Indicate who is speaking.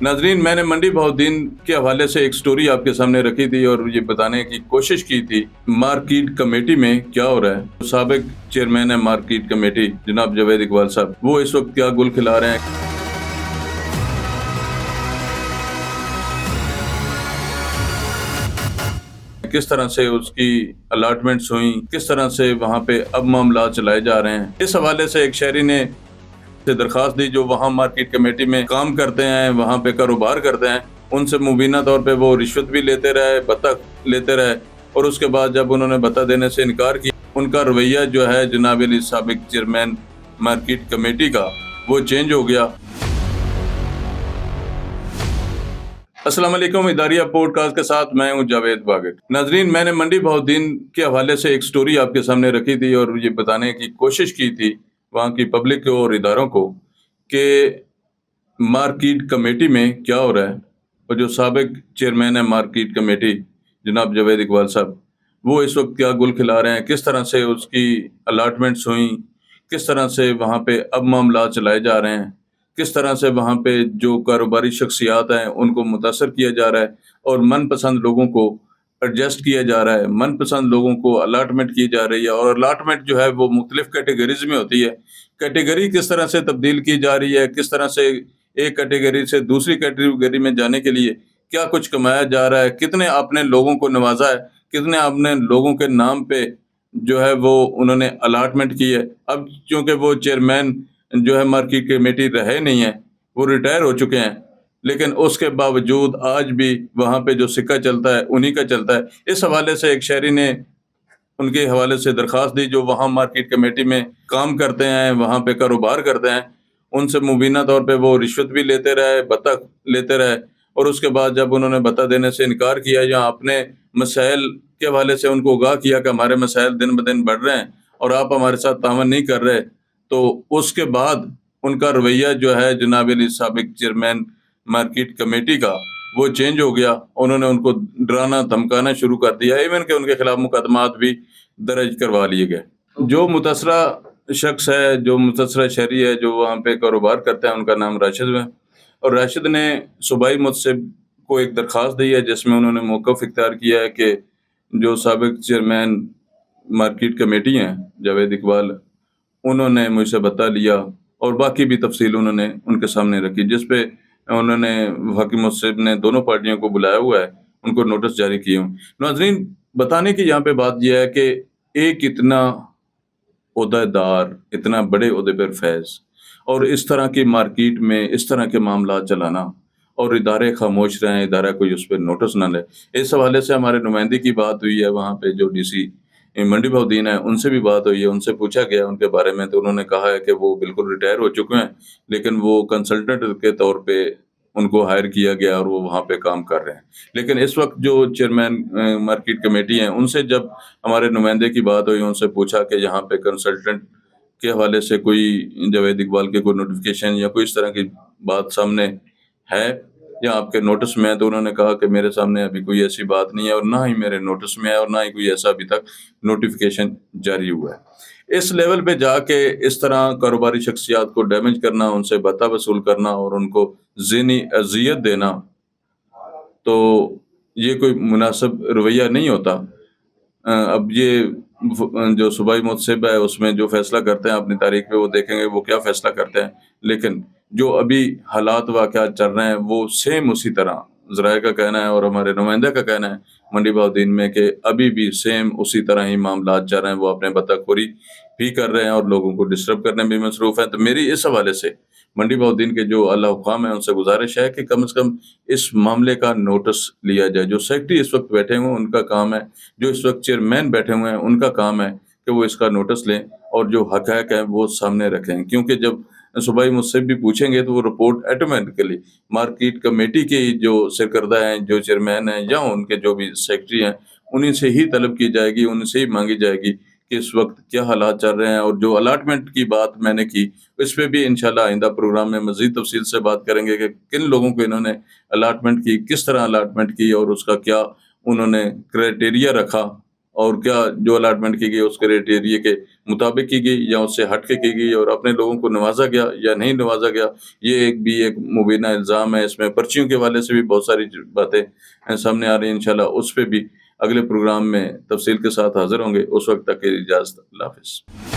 Speaker 1: नाजरीन, मैंने मंडी बहाउद्दीन के हवाले से एक स्टोरी आपके सामने रखी थी और ये बताने की कोशिश की थी मार्केट कमेटी में क्या हो रहा है। साबिक चेयरमैन है मार्केट कमेटी जनाब जावेद इकबाल साहब, वो इस वक्त क्या गुल खिला रहे हैं, किस तरह से उसकी अलॉटमेंट्स हुई, किस तरह से वहाँ पे अब मामला चलाए जा रहे हैं। इस हवाले से एक शहरी ने से दरखास्त दी जो वहाँ मार्केट कमेटी में काम करते हैं, वहाँ पे कारोबार करते हैं, उनसे मुबीना तौर पे वो रिश्वत भी लेते रहे, बतख लेते रहे, और उसके बाद जब उन्होंने बता देने से इनकार किया, उनका रवैया जो है जनाब अली साबिक चेयरमैन मार्केट कमेटी का, वो चेंज हो गया। अस्सलाम वालेकुम, इदारिया पॉडकास्ट के साथ मैं हूं जावेद बागट। नाजरीन, मैंने मंडी बहाउद्दीन के हवाले से एक स्टोरी आपके सामने रखी थी और ये बताने की कोशिश की थी वहाँ की पब्लिक को और इदारों को कि मार्केट कमेटी में क्या हो रहा है। और जो साबिक चेयरमैन है मार्केट कमेटी जनाब जावेद इकबाल साहब, वो इस वक्त क्या गुल खिला रहे हैं, किस तरह से उसकी अलॉटमेंट्स हुई, किस तरह से वहाँ पे अब मामला चलाए जा रहे हैं, किस तरह से वहाँ पे जो कारोबारी शख्सियात हैं उनको मुतासर किया जा रहा है और मनपसंद लोगों को एडजस्ट किया जा रहा है, मनपसंद लोगों को अलॉटमेंट की जा रही है। और अलॉटमेंट जो है वो मुख्तलिफ कैटेगरीज में होती है। कैटेगरी किस तरह से तब्दील की जा रही है, किस तरह से एक कैटेगरी से दूसरी कैटेगरी में जाने के लिए क्या कुछ कमाया जा रहा है, कितने आपने लोगों को नवाजा है, कितने आपने लोगों के नाम पे जो है वो उन्होंने अलॉटमेंट की है। अब चूंकि वो चेयरमैन जो है मार्केट कमेटी रहे नहीं है, वो रिटायर हो चुके हैं, लेकिन उसके बावजूद आज भी वहाँ पे जो सिक्का चलता है उन्हीं का चलता है। इस हवाले से एक शहरी ने उनके हवाले से दरखास्त दी जो वहाँ मार्केट कमेटी में काम करते हैं, वहाँ पे कारोबार करते हैं, उनसे मुबीना तौर पे वो रिश्वत भी लेते रहे, बतख लेते रहे, और उसके बाद जब उन्होंने बता देने से इनकार किया या अपने मसाइल के हवाले से उनको आगाह किया कि हमारे मसाइल दिन ब दिन बढ़ रहे हैं और आप हमारे साथ तावन नहीं कर रहे, तो उसके बाद उनका रवैया जो है जनाब अली साबिक चेयरमैन मार्केट कमेटी का, वो चेंज हो गया। उन्होंने उनको डराना धमकाना शुरू कर दिया, इवन के उनके खिलाफ मुकदमात भी दर्ज करवा लिए गए। जो मुतसरा शख्स है, जो मुतसरा शहरी है, जो वहाँ पे कारोबार करते हैं, उनका नाम राशिद है। और राशिद ने सूबाई मुतसिब को एक दरखास्त दी है जिसमें उन्होंने मौक़िफ़ इख्तियार किया है कि जो साबिक चेयरमैन मार्केट कमेटी हैं जावेद इकबाल, उन्होंने मुझसे बता लिया और बाकी भी तफसील उन्होंने उनके सामने रखी, जिस पे उन्होंने वफाकी मुतसिब ने दोनों पार्टियों को बुलाया हुआ है, उनको नोटिस जारी किए हुए। नाज़रीन, बताने की यहाँ पे बात यह है कि एक इतना ओहदेदार, इतना बड़े ओहदे पर फैज़, और इस तरह की मार्केट में इस तरह के मामलात चलाना और इदारे खामोश रहें, इदारा कोई उस पर नोटिस ना ले। इस हवाले से हमारे नुमाइंदे की बात हुई है वहाँ पे, जो डीसी मंडी बहाउद्दीन है, उनसे भी बात हुई है, उनसे पूछा गया उनके बारे में, तो उन्होंने कहा है कि वो बिल्कुल रिटायर हो चुके हैं, लेकिन वो कंसल्टेंट के तौर पे उनको हायर किया गया और वो वहाँ पे काम कर रहे हैं। लेकिन इस वक्त जो चेयरमैन मार्केट कमेटी हैं, उनसे जब हमारे नुमाइंदे की बात हुई, उनसे पूछा कि यहाँ पे कंसल्टेंट के हवाले से कोई जावेद इकबाल के कोई नोटिफिकेशन या कोई इस तरह की बात सामने है या आपके नोटिस में है, तो उन्होंने कहा कि मेरे सामने अभी कोई ऐसी बात नहीं है और ना ही मेरे नोटिस में है और ना ही कोई ऐसा अभी तक नोटिफिकेशन जारी हुआ है। इस लेवल पे जाके इस तरह कारोबारी शख्सियात को डैमेज करना, उनसे बता वसूल करना और उनको ज़हनी अज़ियत देना, तो ये कोई मुनासिब रवैया नहीं होता। अब ये जो सूबाई मुतसिब है उसमें जो फैसला करते हैं अपनी तारीख पे, वो देखेंगे वो क्या फैसला करते हैं। लेकिन जो अभी हालात वाक़यात चल रहे हैं वो सेम उसी तरह ज़राए का कहना है और हमारे नुमाइंदे का कहना है मंडी बहाउद्दीन में कि अभी भी सेम उसी तरह ही मामलात चल रहे हैं। वो अपने बतखोरी भी कर रहे हैं और लोगों को डिस्टर्ब करने में मसरूफ़ हैं। तो मेरी इस हवाले से मंडी बहाउद्दीन के जो आला हुकाम है उनसे गुजारिश है कि कम से कम इस मामले का नोटिस लिया जाए। जो सेक्रेटरी इस वक्त बैठे हुए हैं उनका काम है, जो इस वक्त चेयरमैन बैठे हुए हैं उनका काम है कि वो इसका नोटिस लें और जो हक़ाइक़ है वो सामने रखें। क्योंकि जब सूबाई मुझसे भी पूछेंगे तो वो रिपोर्ट ऑटोमेटिकली मार्केट कमेटी के जो सरकर्दा हैं, जो चेयरमैन हैं या उनके जो भी सेक्रेटरी हैं, उन्हीं से ही तलब की जाएगी, उनसे ही मांगी जाएगी कि इस वक्त क्या हालात चल रहे हैं। और जो अलॉटमेंट की बात मैंने की, इस पे भी इंशाल्लाह आइंदा प्रोग्राम में मज़ीद तफसील से बात करेंगे कि किन लोगों को इन्होंने अलॉटमेंट की, किस तरह अलॉटमेंट की और उसका क्या उन्होंने क्राइटेरिया रखा اور کیا جو الاٹمنٹ کی گئی اس کرائٹیریا کے مطابق کی گئی یا اس سے ہٹ کے کی گئی، اور اپنے لوگوں کو نوازا گیا یا نہیں نوازا گیا، یہ ایک مبینہ الزام ہے۔ اس میں پرچیوں کے حوالے سے بھی بہت ساری باتیں سامنے آ رہی ہیں، انشاءاللہ اس پہ بھی اگلے پروگرام میں تفصیل کے ساتھ حاضر ہوں گے۔ اس وقت تک کی اجازت، اللہ حافظ۔